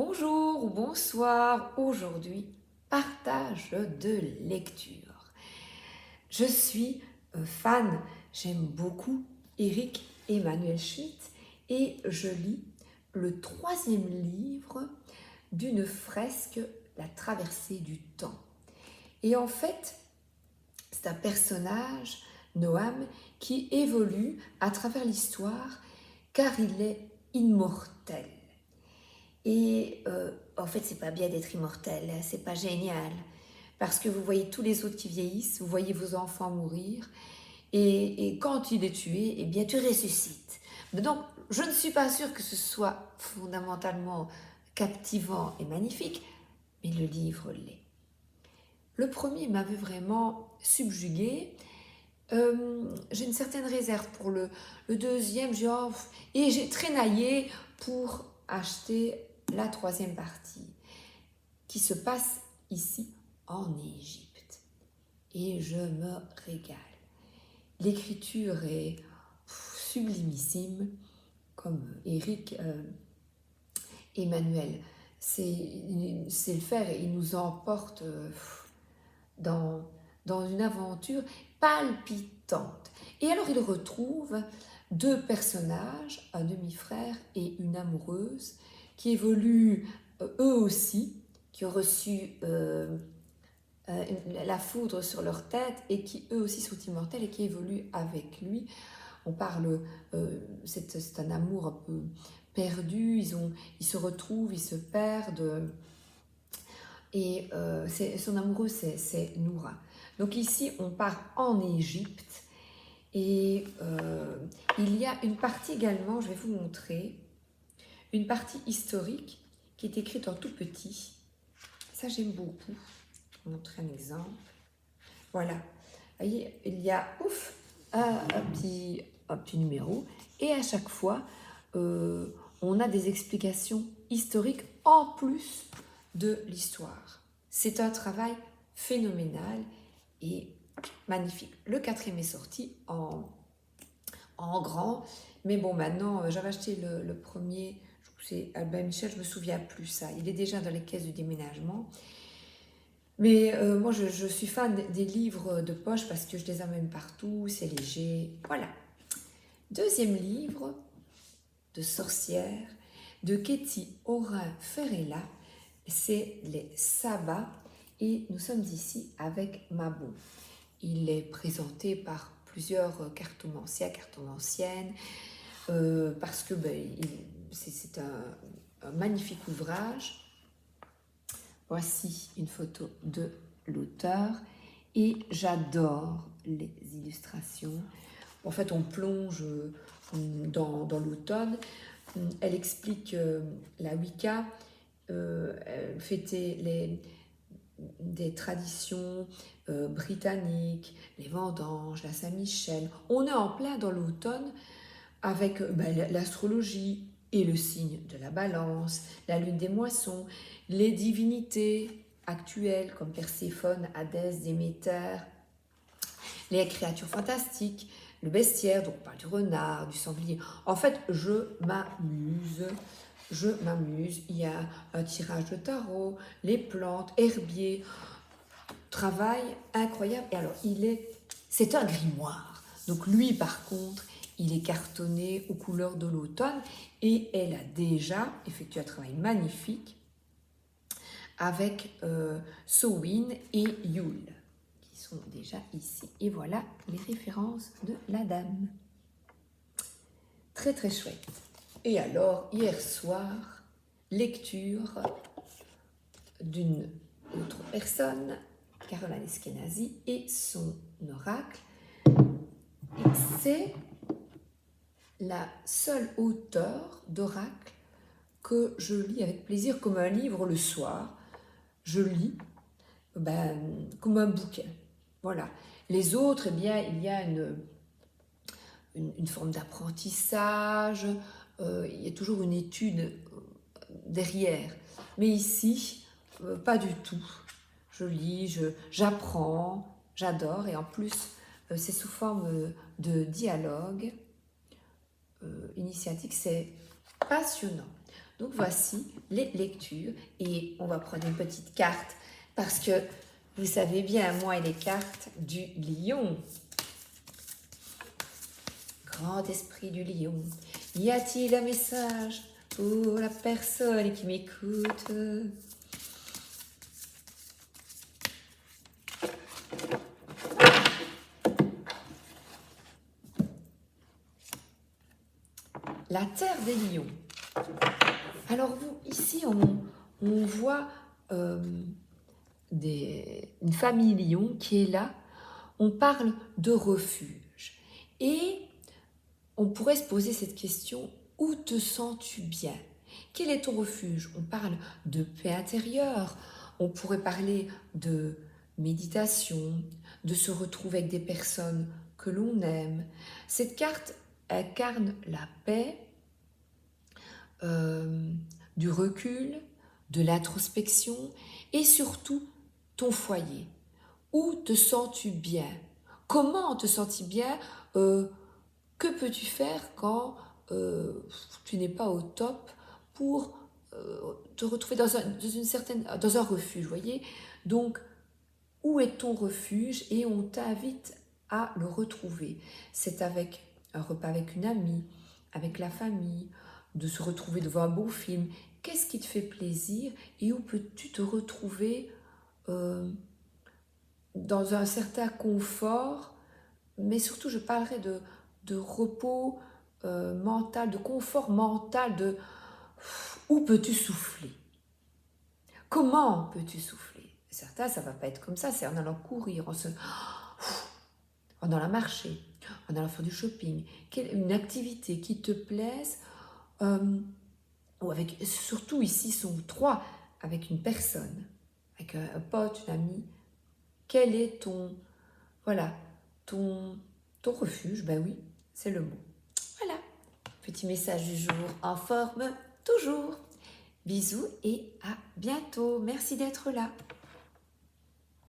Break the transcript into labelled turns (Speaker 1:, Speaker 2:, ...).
Speaker 1: Bonjour ou bonsoir, aujourd'hui, partage de lecture. Je suis fan, j'aime beaucoup Éric Emmanuel Schmitt et je lis le troisième livre d'une fresque, La traversée du temps. Et en fait, c'est un personnage, Noam, qui évolue à travers l'histoire car il est immortel. Et en fait, c'est pas bien d'être immortel, c'est pas génial. Parce que vous voyez tous les autres qui vieillissent, vous voyez vos enfants mourir, et quand il est tué, eh bien tu ressuscites. Mais donc, je ne suis pas sûre que ce soit fondamentalement captivant et magnifique, mais le livre l'est. Le premier m'avait vraiment subjuguée. J'ai une certaine réserve pour le deuxième, et j'ai trénaillé pour acheter la troisième partie qui se passe ici en Égypte. Et je me régale. L'écriture est sublimissime, comme Éric Emmanuel. C'est le faire et il nous emporte dans une aventure palpitante. Et alors il retrouve deux personnages, un demi-frère et une amoureuse, qui évoluent eux aussi, qui ont reçu la foudre sur leur tête et qui eux aussi sont immortels et qui évoluent avec lui. On parle, c'est un amour un peu perdu, ils se retrouvent, ils se perdent. Et son amoureuse, c'est Noura. Donc ici, on part en Égypte et il y a une partie également, je vais vous montrer, une partie historique qui est écrite en tout petit. Ça, j'aime beaucoup. Je vais vous montrer un exemple. Voilà. Vous voyez, il y a un petit numéro et à chaque fois, on a des explications historiques en plus de l'histoire. C'est un travail phénoménal et magnifique. Le quatrième est sorti en grand, mais bon, maintenant, j'avais acheté le premier, c'est Albin Michel, je me souviens plus ça. Il est déjà dans les caisses du déménagement. Mais moi, je suis fan des livres de poche parce que je les amène partout, c'est léger. Voilà. Deuxième livre de sorcière de Ketty Aurin-Ferrella, c'est Les Sabbats et nous sommes ici avec Mabo. Il est présenté par plusieurs cartomanciennes, parce que c'est un magnifique ouvrage. Voici une photo de l'auteur et j'adore les illustrations. En fait, on plonge dans l'automne. Elle explique la Wicca, elle fêtait des traditions britanniques, les vendanges, la Saint-Michel. On est en plein dans l'automne avec l'astrologie et le signe de la balance, la lune des moissons, les divinités actuelles comme Perséphone, Hadès, Déméter, les créatures fantastiques, le bestiaire, donc on parle du renard, du sanglier. En fait, je m'amuse. Il y a un tirage de tarot, les plantes, herbiers, travail incroyable. Et alors, c'est un grimoire. Donc lui, par contre, il est cartonné aux couleurs de l'automne et elle a déjà effectué un travail magnifique avec Samhain et Yule, qui sont déjà ici. Et voilà les références de la dame. Très très chouette. Et alors, hier soir, lecture d'une autre personne, Caroline Eskenazi, et son oracle. Et c'est la seule auteure d'oracle que je lis avec plaisir comme un livre le soir. Je lis comme un bouquin. Voilà. Les autres, eh bien, il y a une forme d'apprentissage, il y a toujours une étude derrière. Mais ici, pas du tout. Je lis, j'apprends, j'adore, et en plus, c'est sous forme de dialogue initiatique, c'est passionnant. Donc voici les lectures et on va prendre une petite carte parce que vous savez bien, moi et les cartes du lion. Grand esprit du lion, y a-t-il un message pour la personne qui m'écoute? La terre des lions. Alors vous, ici, on voit une famille lion qui est là. On parle de refuge. Et on pourrait se poser cette question, où te sens-tu bien? Quel est ton refuge? On parle de paix intérieure. On pourrait parler de méditation, de se retrouver avec des personnes que l'on aime. Cette carte incarne la paix, du recul, de l'introspection et surtout ton foyer. Où te sens-tu bien? Comment te sens-tu bien? Que peux-tu faire quand tu n'es pas au top pour te retrouver dans un refuge, voyez? Donc, où est ton refuge? Et on t'invite à le retrouver. C'est avec un repas avec une amie, avec la famille, de se retrouver devant un beau film. Qu'est-ce qui te fait plaisir et où peux-tu te retrouver dans un certain confort? Mais surtout, je parlerai de repos mental, de confort mental, de où peux-tu souffler? Comment peux-tu souffler? Certains, ça ne va pas être comme ça, c'est en allant courir, en allant marcher, en allant faire du shopping, une activité qui te plaise, ou avec, surtout ici, sont trois, avec une personne, avec un pote, une amie. Quel est voilà, ton refuge? Ben oui, c'est le mot. Voilà, petit message du jour en forme toujours. Bisous et à bientôt. Merci d'être là.